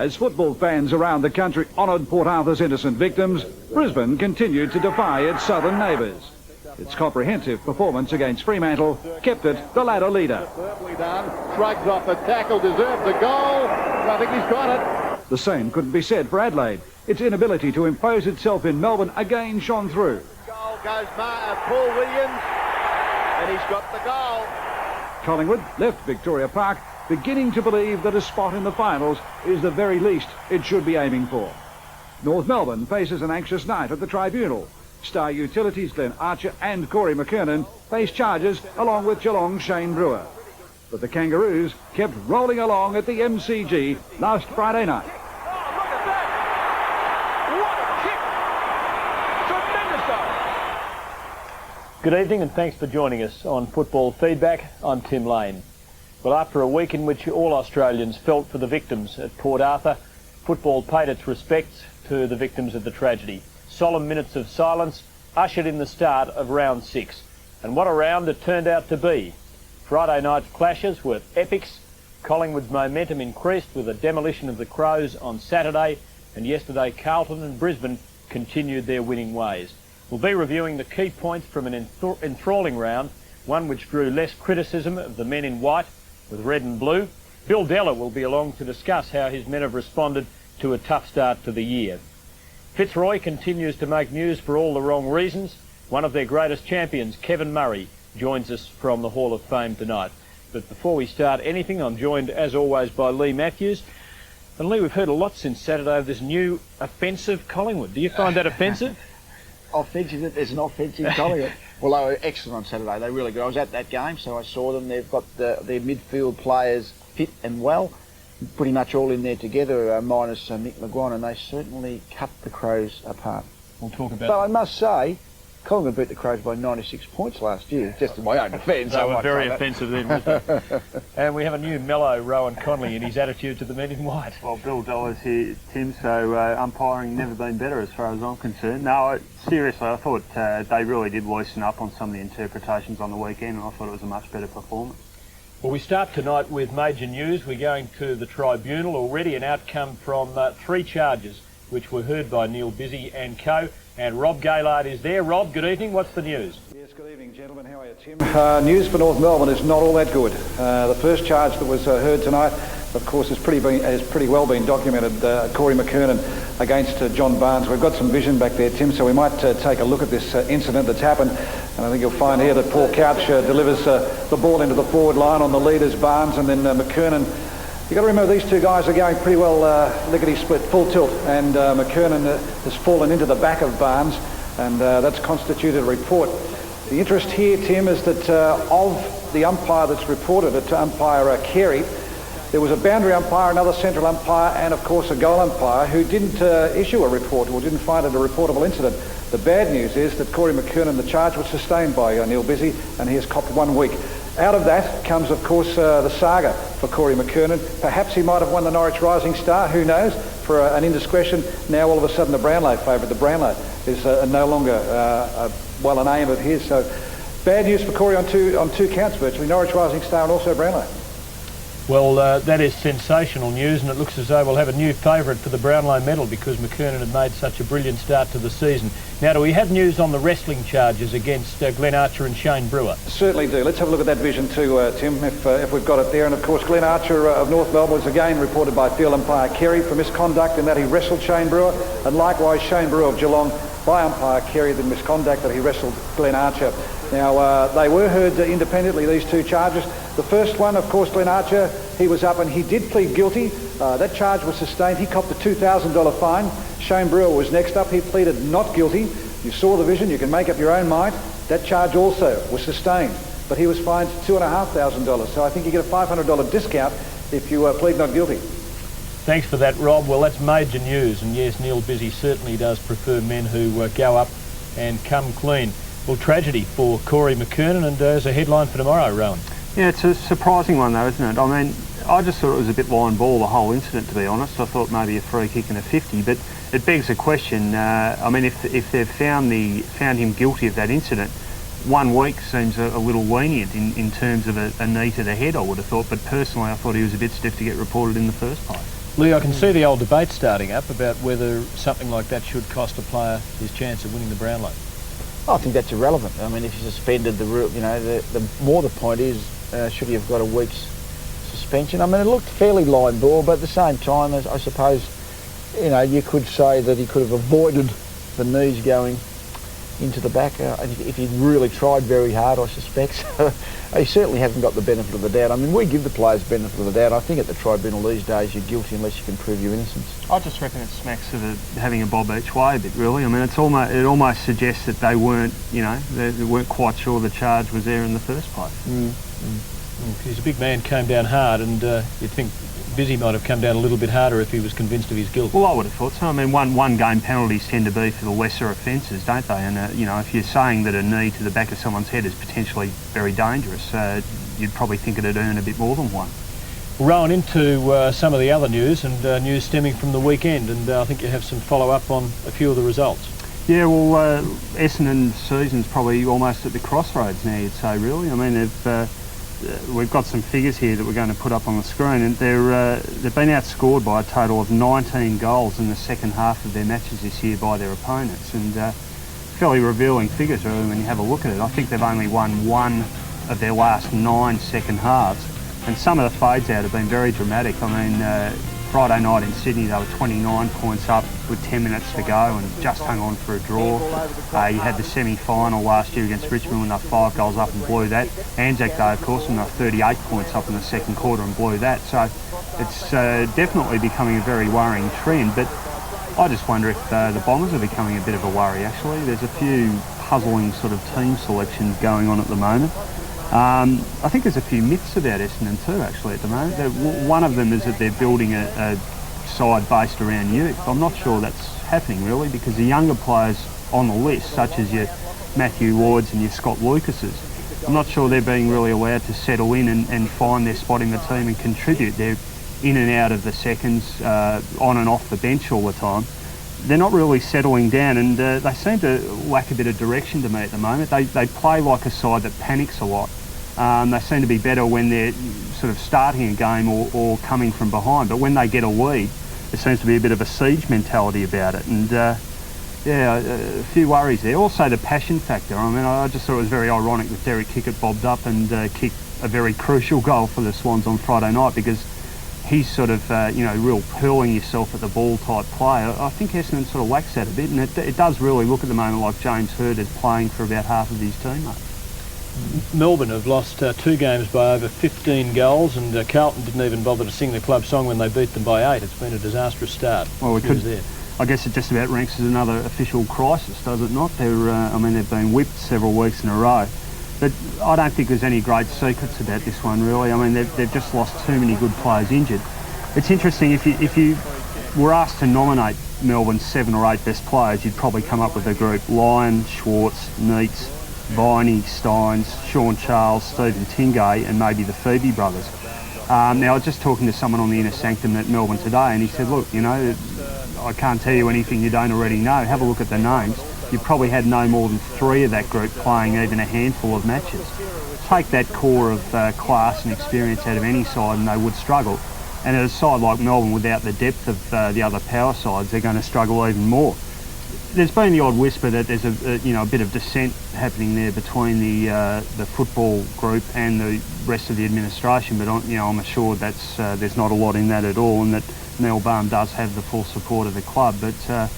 As football fans around the country honoured Port Arthur's innocent victims, Brisbane continued to defy its southern neighbours. Its comprehensive performance against Fremantle kept it the ladder leader. Perfectly done. Shrugs off a tackle, deserves a goal. I think he's got it. The same couldn't be said for Adelaide. Its inability to impose itself in Melbourne again shone through. Goal goes Paul Williams, and he's got the goal. Collingwood left Victoria Park beginning to believe that a spot in the finals is the very least it should be aiming for. North Melbourne faces an anxious night at the Tribunal. Star Utilities Glenn Archer and Corey McKernan face charges along with Geelong's Shane Brewer. But the Kangaroos kept rolling along at the MCG last Friday night. Good evening and thanks for joining us on Football Feedback. I'm Tim Lane. Well, after a week in which all Australians felt for the victims at Port Arthur, football paid its respects to the victims of the tragedy. Solemn minutes of silence ushered in the start of round 6. And what a round it turned out to be. Friday night's clashes were epics. Collingwood's momentum increased with the demolition of the Crows on Saturday, and yesterday Carlton and Brisbane continued their winning ways. We'll be reviewing the key points from an enthralling round, one which drew less criticism of the men in white with red and blue. Bill Della will be along to discuss how his men have responded to a tough start to the year. Fitzroy continues to make news for all the wrong reasons. One of their greatest champions, Kevin Murray, joins us from the Hall of Fame tonight. But before we start anything, I'm joined as always by Lee Matthews. And Lee, we've heard a lot since Saturday of this new offensive Collingwood. Do you find that offensive? Offensive, there's an offensive Collingwood. Well, they were excellent on Saturday. They really good. I was at that game, so I saw them. They've got their midfield players fit and well, pretty much all in there together, minus Nick McGuire, and they certainly cut the Crows apart. We'll talk about But I must say, Collingwood beat the Crows by 96 points last year, just in my own defence. They were very offensive then, wasn't they? And we have a new mellow Rohan Connolly in his attitude to the men in white. Well, Bill Della's here, Tim, so umpiring never been better as far as I'm concerned. No, seriously, I thought they really did loosen up on some of the interpretations on the weekend, and I thought it was a much better performance. Well, we start tonight with major news. We're going to the Tribunal. Already an outcome from 3 charges which were heard by Neil Bizzy and co. And Rob Gaylard is there. Rob, good evening. What's the news? Yes, good evening, gentlemen. How are you, Tim? News for North Melbourne is not all that good. The first charge that was heard tonight, of course, has pretty well been documented. Corey McKernan against John Barnes. We've got some vision back there, Tim, so we might take a look at this incident that's happened. And I think you'll find here that Paul Couch delivers the ball into the forward line on the leaders, Barnes, and then McKernan. You've got to remember these two guys are going pretty well lickety-split, full tilt, and McKernan has fallen into the back of Barnes, and that's constituted a report. The interest here, Tim, is that of the umpire that's reported it to umpire Carey, there was a boundary umpire, another central umpire, and of course a goal umpire who didn't issue a report or didn't find it a reportable incident. The bad news is that Corey McKernan, the charge was sustained by Neil Bizzy, and he has copped 1 week. Out of that comes, of course, the saga for Corey McKernan. Perhaps he might have won the Norwich Rising Star, who knows, for an indiscretion. Now all of a sudden the Brownlow favourite. The Brownlow is no longer, an aim of his. So bad news for Corey on two counts virtually, Norwich Rising Star and also Brownlow. Well, that is sensational news, and it looks as though we'll have a new favourite for the Brownlow medal because McKernan had made such a brilliant start to the season. Now, do we have news on the wrestling charges against Glenn Archer and Shane Brewer? Certainly do. Let's have a look at that vision too, Tim, if we've got it there. And of course, Glenn Archer of North Melbourne was again reported by field umpire Carey for misconduct in that he wrestled Shane Brewer, and likewise Shane Brewer of Geelong by umpire Carey the misconduct that he wrestled Glenn Archer. Now, they were heard independently, these two charges. The first one, of course, Glenn Archer, he was up and he did plead guilty. That charge was sustained. He copped a $2,000 fine. Shane Brewer was next up. He pleaded not guilty. You saw the vision. You can make up your own mind. That charge also was sustained, but he was fined $2,500. So I think you get a $500 discount if you plead not guilty. Thanks for that, Rob. Well, that's major news. And yes, Neil Bizzy certainly does prefer men who go up and come clean. Well, tragedy for Corey McKernan, and there's a headline for tomorrow, Rohan. Yeah, it's a surprising one though, isn't it? I mean, I just thought it was a bit line ball, the whole incident, to be honest. I thought maybe a free kick and a 50, but it begs the question, I mean, if they've found him guilty of that incident, 1 week seems a little lenient in terms of a knee to the head, I would have thought, but personally I thought he was a bit stiff to get reported in the first place. Lee, I can see the old debate starting up about whether something like that should cost a player his chance of winning the Brownlow. I think that's irrelevant. I mean, if you suspended the rule, the more the point is, should he have got a week's suspension? I mean, it looked fairly line ball, but at the same time, I suppose, you could say that he could have avoided the knees going into the back if he'd really tried very hard, I suspect. So he certainly hasn't got the benefit of the doubt. I mean, we give the players the benefit of the doubt. I think at the tribunal these days you're guilty unless you can prove your innocence. I just reckon it smacks of having a bob each way a bit, really. I mean, it almost suggests that they weren't, they weren't quite sure the charge was there in the first place. He's a big man, came down hard, and you'd think Busy might have come down a little bit harder if he was convinced of his guilt. Well, I would have thought so. I mean, one game penalties tend to be for the lesser offences, don't they? And, if you're saying that a knee to the back of someone's head is potentially very dangerous, you'd probably think it'd earn a bit more than one. Rohan, into some of the other news, and news stemming from the weekend, and I think you have some follow-up on a few of the results. Yeah, well, Essendon's season's probably almost at the crossroads now, you'd say, really. I mean, we've got some figures here that we're going to put up on the screen, and they've been outscored by a total of 19 goals in the second half of their matches this year by their opponents, and fairly revealing figures really when you have a look at it. I think they've only won one of their last 9 second halves, and some of the fades out have been very dramatic. I mean, Friday night in Sydney they were 29 points up with 10 minutes to go and just hung on for a draw. You had the semi-final last year against Richmond when they were 5 goals up and blew that. Anzac Day, of course, when they were 38 points up in the second quarter and blew that. So it's definitely becoming a very worrying trend, but I just wonder if the Bombers are becoming a bit of a worry, actually. There's a few puzzling sort of team selections going on at the moment. I think there's a few myths about Essendon too, actually, at the moment. One of them is that they're building a side based around youth. I'm not sure that's happening, really, because the younger players on the list, such as your Matthew Lloyds and your Scott Lucases, I'm not sure they're being really allowed to settle in and find their spot in the team and contribute. They're in and out of the seconds, on and off the bench all the time. They're not really settling down, and they seem to lack a bit of direction to me at the moment. They play like a side that panics a lot. They seem to be better when they're sort of starting a game or coming from behind, but when they get a lead, there seems to be a bit of a siege mentality about it, and a few worries there. Also the passion factor. I mean, I just thought it was very ironic that Derek Kickett bobbed up and kicked a very crucial goal for the Swans on Friday night, because he's sort of, real hurling yourself at the ball type player. I think Essendon sort of lacks that a bit, and it does really look at the moment like James Hird is playing for about half of his teammates. Melbourne have lost 2 games by over 15 goals, and Carlton didn't even bother to sing the club song when they beat them by 8. It's been a disastrous start. Well, I guess it just about ranks as another official crisis, does it not? They've been whipped several weeks in a row. But I don't think there's any great secrets about this one, really. I mean, they've just lost too many good players injured. It's interesting, if you were asked to nominate Melbourne's 7 or 8 best players, you'd probably come up with a group: Lyon, Schwartz, Neitz, Viney, Steins, Sean Charles, Stephen Tingay, and maybe the Phoebe brothers. Now, I was just talking to someone on the inner sanctum at Melbourne today, and he said, look, I can't tell you anything you don't already know. Have a look at the names. You probably had no more than 3 of that group playing even a handful of matches. Take that core of class and experience out of any side and they would struggle. And at a side like Melbourne, without the depth of the other power sides, they're going to struggle even more. There's been the odd whisper that there's a bit of dissent happening there between the football group and the rest of the administration, but I'm assured there's not a lot in that at all, and that Melbourne does have the full support of the club. But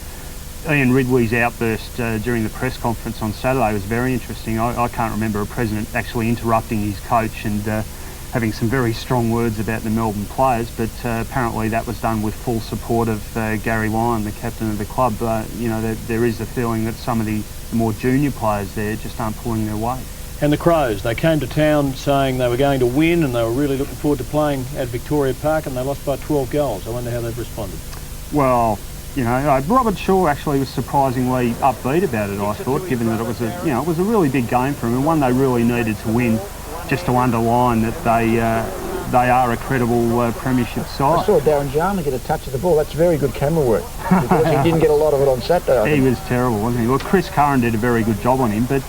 Ian Ridley's outburst during the press conference on Saturday was very interesting. I can't remember a president actually interrupting his coach and having some very strong words about the Melbourne players, but apparently that was done with full support of Gary Lyon, the captain of the club. There is a feeling that some of the more junior players there just aren't pulling their weight. And the Crows, they came to town saying they were going to win and they were really looking forward to playing at Victoria Park, and they lost by 12 goals. I wonder how they've responded. Well, Robert Shaw actually was surprisingly upbeat about it, I thought, given that it was a really big game for him, and one they really needed to win, just to underline that they are a credible premiership side. I saw Darren Jarman get a touch of the ball. That's very good camera work, because he didn't get a lot of it on Saturday. He was terrible, wasn't he? Well, Chris Curran did a very good job on him, but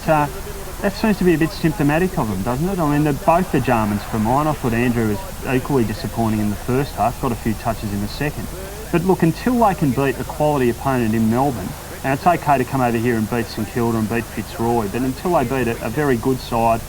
that seems to be a bit symptomatic of them, doesn't it? I mean, both the Jarmans for mine. I thought Andrew was equally disappointing in the first half, got a few touches in the second. But look, until they can beat a quality opponent in Melbourne, and it's okay to come over here and beat St Kilda and beat Fitzroy, but until they beat a very good side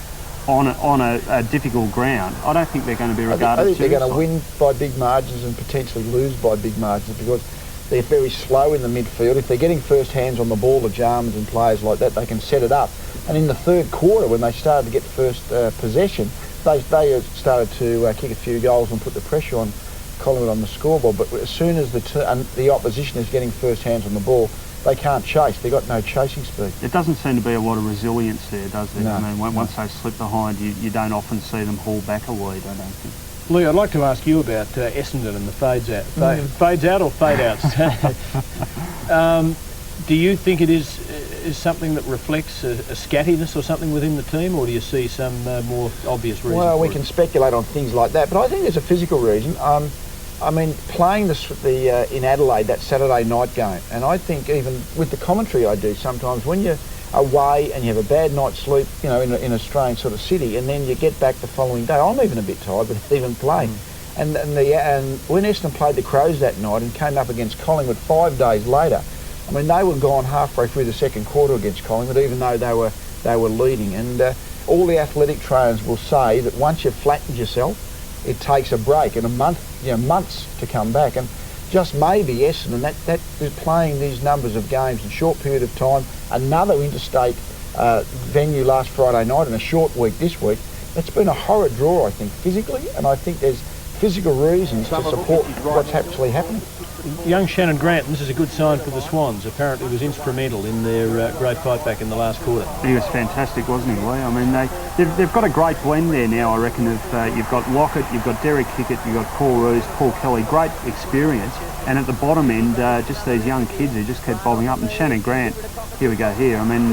on a difficult ground, I don't think they're going to be regarded I think they're going to seriously. win by big margins and potentially lose by big margins because they're very slow in the midfield. If they're getting first hands on the ball, the Jarmans and players like that, they can set it up. And in the third quarter, when they started to get first possession, they started to kick a few goals and put the pressure on Collingwood on the scoreboard. But as soon as the opposition is getting first hands on the ball, they can't chase. They've got no chasing speed. It doesn't seem to be a lot of resilience there, does there? No. I mean, once they slip behind, you don't often see them haul back a lead, I don't think. Lee, I'd like to ask you about Essendon and the fades out. Fades out or fade outs? Do you think it is something that reflects a scattiness or something within the team, or do you see some more obvious reason? Well, we for can it? speculate on things like that, but I think there's a physical reason. I mean, playing in Adelaide, that Saturday night game, and I think even with the commentary I do sometimes, when you're away and you have a bad night's sleep, you know, in a strange sort of city, and then you get back the following day, I'm even a bit tired, but even playing. And when Essendon played the Crows that night and came up against Collingwood 5 days later, I mean, they were gone halfway through the second quarter against Collingwood, even though they were leading. And all the athletic trainers will say that once you've flattened yourself, it takes a break and months to come back. And just maybe Essendon, that is playing these numbers of games in a short period of time, another interstate venue last Friday night and a short week this week, it's been a horrid draw, I think, physically, and I think there's physical reasons to support what's actually happening. Young Shannon Grant, and this is a good sign for the Swans, apparently was instrumental in their great fight back in the last quarter. He was fantastic, wasn't he, Lee? I mean, they've got a great blend there now, I reckon, of you've got Lockett, you've got Derek Kickett, you've got Paul Roos, Paul Kelly, great experience, and at the bottom end, just these young kids who just keep bobbing up. And Shannon Grant, here we go here, I mean,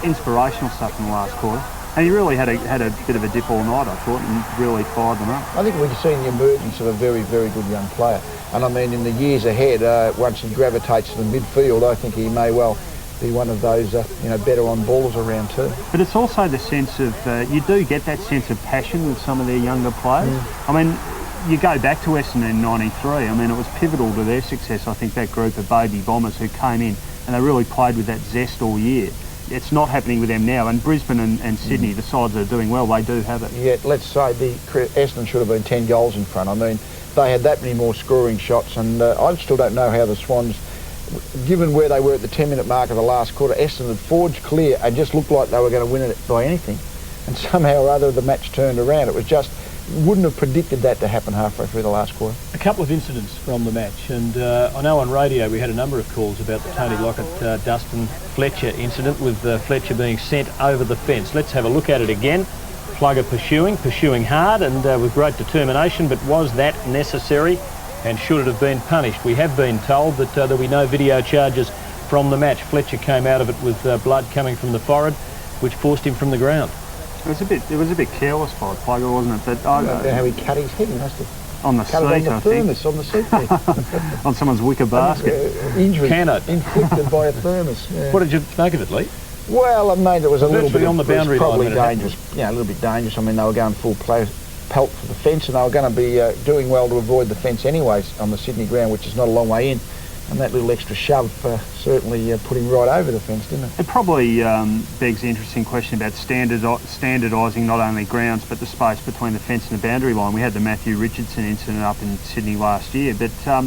inspirational stuff in the last quarter. And he really had a bit of a dip all night, I thought, and really fired them up. I think we've seen the emergence of a very, very good young player. And I mean, in the years ahead, once he gravitates to the midfield, I think he may well be one of those, better on ballers around too. But it's also the sense of, you do get that sense of passion with some of their younger players. I mean, you go back to Essendon in '93, I mean, it was pivotal to their success, I think, that group of baby bombers who came in and they really played with that zest all year. It's not happening with them now, and Brisbane and Sydney, the sides that are doing well, they do have it. Yeah, let's say Essendon should have been 10 goals in front. I mean, they had that many more scoring shots, and I still don't know how the Swans, given where they were at the 10-minute mark of the last quarter, Essendon had forged clear and just looked like they were going to win it by anything. And somehow or other the match turned around. It was just, wouldn't have predicted that to happen halfway through the last quarter. A couple of incidents from the match, and I know on radio we had a number of calls about the Tony Lockett, Dustin Fletcher incident, with Fletcher being sent over the fence. Let's have a look at it again. Plugger pursuing hard and with great determination, but was that necessary, and should it have been punished? We have been told that there'll be no video charges from the match. Fletcher came out of it with blood coming from the forehead, which forced him from the ground. It was a bit careless by Plugger, wasn't it? But I don't know how he cut his head. He must have on the cut seat, it on the thermos, on the seat there. on someone's wicker basket. Injury Cannot. inflicted by a thermos. Yeah. What did you make of it, Lee? Well, I mean, it was a little bit on the boundary line. Probably dangerous. Yeah, a little bit dangerous. I mean, they were going full pelt for the fence, and they were going to be doing well to avoid the fence anyways on the Sydney ground, which is not a long way in. And that little extra shove certainly put him right over the fence, didn't it? It probably begs the interesting question about standardising not only grounds but the space between the fence and the boundary line. We had the Matthew Richardson incident up in Sydney last year, but I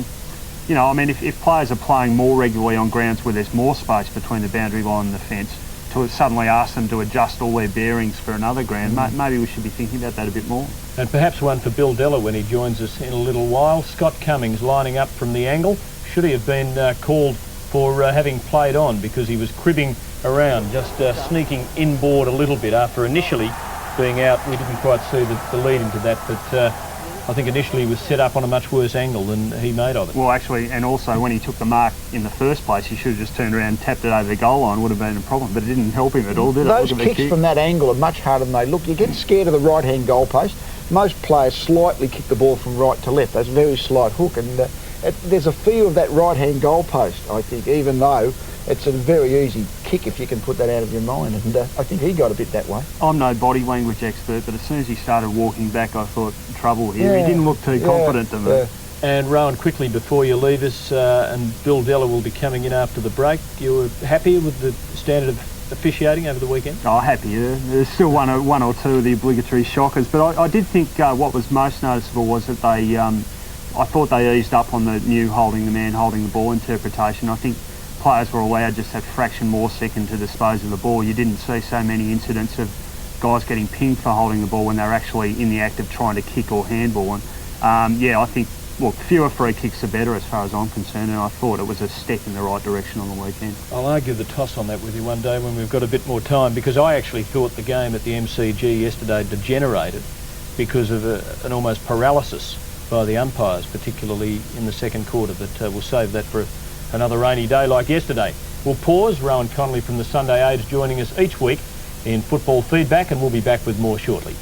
mean, if players are playing more regularly on grounds where there's more space between the boundary line and the fence, to suddenly ask them to adjust all their bearings for another ground, maybe we should be thinking about that a bit more. And perhaps one for Bill Della when he joins us in a little while. Scott Cummings lining up from the angle. Should he have been called for having played on, because he was cribbing around, just sneaking inboard a little bit after initially being out. We didn't quite see the lead into that, but I think initially he was set up on a much worse angle than he made of it. Well, actually, and also when he took the mark in the first place, he should have just turned around and tapped it over the goal line. Would have been a problem, but it didn't help him at all, did it? Those kicks from that angle are much harder than they look. You get scared of the right-hand goalpost. Most players slightly kick the ball from right to left. That's a very slight hook, and there's a feel of that right-hand goalpost, I think, even though it's a very easy kick if you can put that out of your mind, and I think he got a bit that way. I'm no body language expert, but as soon as he started walking back, I thought, trouble here. He didn't look too confident to me. Yeah. And Rohan, quickly before you leave us, and Bill Della will be coming in after the break, you were happy with the standard of officiating over the weekend? Oh, happy. There's still one or two of the obligatory shockers, but I did think what was most noticeable was that they, I thought they eased up on the new holding the ball interpretation. I think players were allowed just that fraction more second to dispose of the ball. You didn't see so many incidents of guys getting pinged for holding the ball when they're actually in the act of trying to kick or handball. And yeah, I think, look, fewer free kicks are better as far as I'm concerned, and I thought it was a step in the right direction on the weekend. I'll argue the toss on that with you one day when we've got a bit more time, because I actually thought the game at the MCG yesterday degenerated because of an almost paralysis by the umpires, particularly in the second quarter, but we'll save that for another rainy day like yesterday. We'll pause. Rohan Connolly from the Sunday Age joining us each week in Football Feedback, and we'll be back with more shortly.